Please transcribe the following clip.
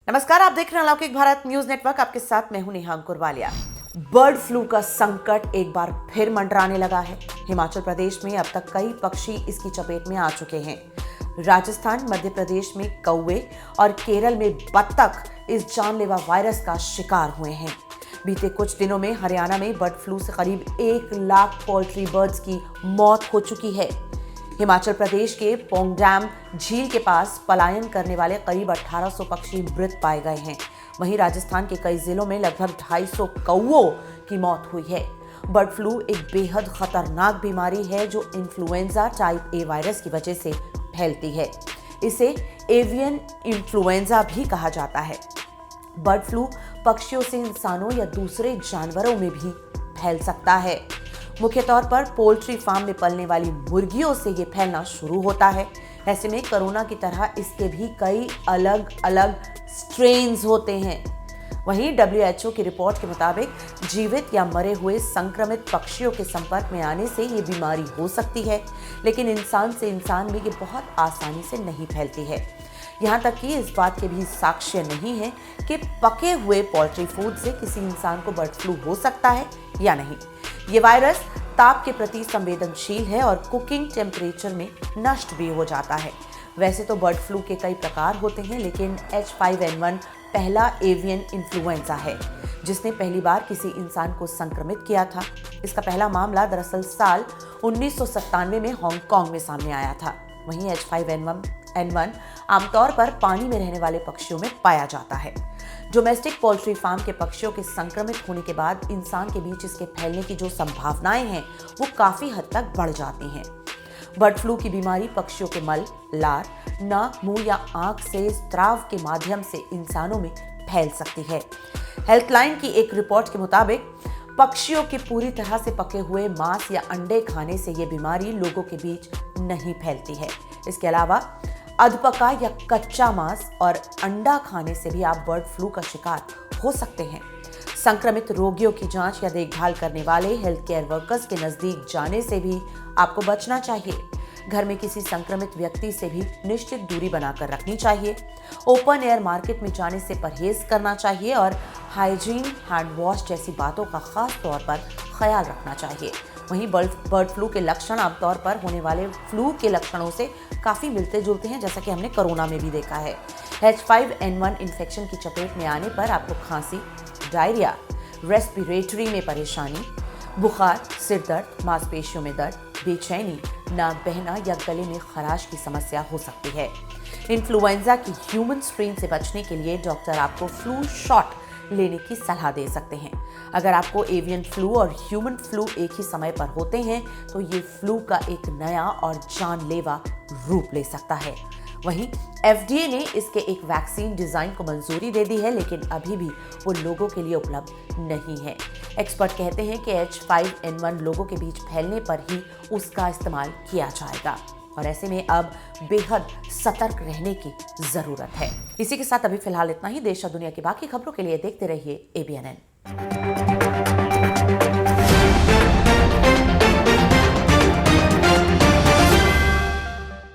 नमस्कार, आप देख रहे हैं अलौकिक भारत न्यूज नेटवर्क। आपके साथ मैं हूं नेहा अंकुरवालिया। बर्ड फ्लू का संकट एक बार फिर मंडराने लगा है। हिमाचल प्रदेश में अब तक कई पक्षी इसकी चपेट में आ चुके हैं। राजस्थान, मध्य प्रदेश में कौवे और केरल में बत्तख इस जानलेवा वायरस का शिकार हुए हैं। बीते कुछ दिनों में हरियाणा में बर्ड फ्लू से करीब 1 लाख पोल्ट्री बर्ड्स की मौत हो चुकी है। हिमाचल प्रदेश के पोंगडैम झील के पास पलायन करने वाले करीब 1800 पक्षी मृत पाए गए हैं। वहीं राजस्थान के कई जिलों में लगभग 250 कौवों की मौत हुई है। बर्ड फ्लू एक बेहद खतरनाक बीमारी है जो इन्फ्लुएंजा टाइप ए वायरस की वजह से फैलती है। इसे एवियन इन्फ्लुएंजा भी कहा जाता है। बर्ड फ्लू पक्षियों से इंसानों या दूसरे जानवरों में भी फैल सकता है। मुख्य तौर पर पोल्ट्री फार्म में पलने वाली मुर्गियों से ये फैलना शुरू होता है। ऐसे में कोरोना की तरह इसके भी कई अलग अलग स्ट्रेन्स होते हैं। वहीं WHO की रिपोर्ट के मुताबिक जीवित या मरे हुए संक्रमित पक्षियों के संपर्क में आने से ये बीमारी हो सकती है, लेकिन इंसान से इंसान में ये बहुत आसानी से नहीं फैलती है। यहाँ तक कि इस बात के भी साक्ष्य नहीं है कि पके हुए पोल्ट्री फूड से किसी इंसान को बर्ड फ्लू हो सकता है या नहीं। ये वायरस ताप के प्रति संवेदनशील है और कुकिंग टेम्परेचर में नष्ट भी हो जाता है। वैसे तो बर्ड फ्लू के कई प्रकार होते हैं, लेकिन H5N1 पहला एवियन इन्फ्लुएंजा है जिसने पहली बार किसी इंसान को संक्रमित किया था। इसका पहला मामला दरअसल साल 1997 में हांगकांग में सामने आया था। वहीं H5N1 आमतौर पर पानी में रहने वाले पक्षियों में पाया जाता है। डोमेस्टिक पोल्ट्री फार्म के पक्षियों के संक्रमित होने के बाद इंसान के बीच इसके फैलने की जो संभावनाएं हैं वो काफी हद तक बढ़ जाती हैं। बर्ड फ्लू की बीमारी पक्षियों के मल, लार, नाक, मुंह या आंख से स्त्राव के माध्यम से इंसानों में फैल सकती है। हेल्थलाइन की एक रिपोर्ट के मुताबिक पक्षियों के पूरी तरह से पके हुए मांस या अंडे खाने से ये बीमारी लोगों के बीच नहीं फैलती है। इसके अलावा अधपका या कच्चा मांस और अंडा खाने से भी आप बर्ड फ्लू का शिकार हो सकते हैं। संक्रमित रोगियों की जांच या देखभाल करने वाले हेल्थ केयर वर्कर्स के नजदीक जाने से भी आपको बचना चाहिए। घर में किसी संक्रमित व्यक्ति से भी निश्चित दूरी बनाकर रखनी चाहिए। ओपन एयर मार्केट में जाने से परहेज करना चाहिए और हाइजीन, हैंड वॉश जैसी बातों का खास तौर पर ख्याल रखना चाहिए। वहीं बर्ड फ्लू के लक्षण आमतौर पर होने वाले फ्लू के लक्षणों से काफ़ी मिलते जुलते हैं, जैसा कि हमने कोरोना में भी देखा है। H5N1 इन्फेक्शन की चपेट में आने पर आपको खांसी, डायरिया, रेस्पिरेटरी में परेशानी, बुखार, सिर दर्द, मांसपेशियों में दर्द, बेचैनी, नाक बहना या गले में खराश की समस्या हो सकती है। इन्फ्लुएंजा की ह्यूमन स्ट्रेन से बचने के लिए डॉक्टर आपको फ्लू शॉट लेने की सलाह दे सकते हैं। अगर आपको एवियन फ्लू और ह्यूमन फ्लू एक ही समय पर होते हैं तो ये फ्लू का एक नया और जानलेवा रूप ले सकता है। वहीं FDA ने इसके एक वैक्सीन डिजाइन को मंजूरी दे दी है, लेकिन अभी भी वो लोगों के लिए उपलब्ध नहीं है। एक्सपर्ट कहते हैं कि H5N1 लोगों के बीच फैलने पर ही उसका इस्तेमाल किया जाएगा और ऐसे में अब बेहद सतर्क रहने की जरूरत है। इसी के साथ अभी फिलहाल इतना ही। देश और दुनिया की बाकी खबरों के लिए देखते रहिए ABNN।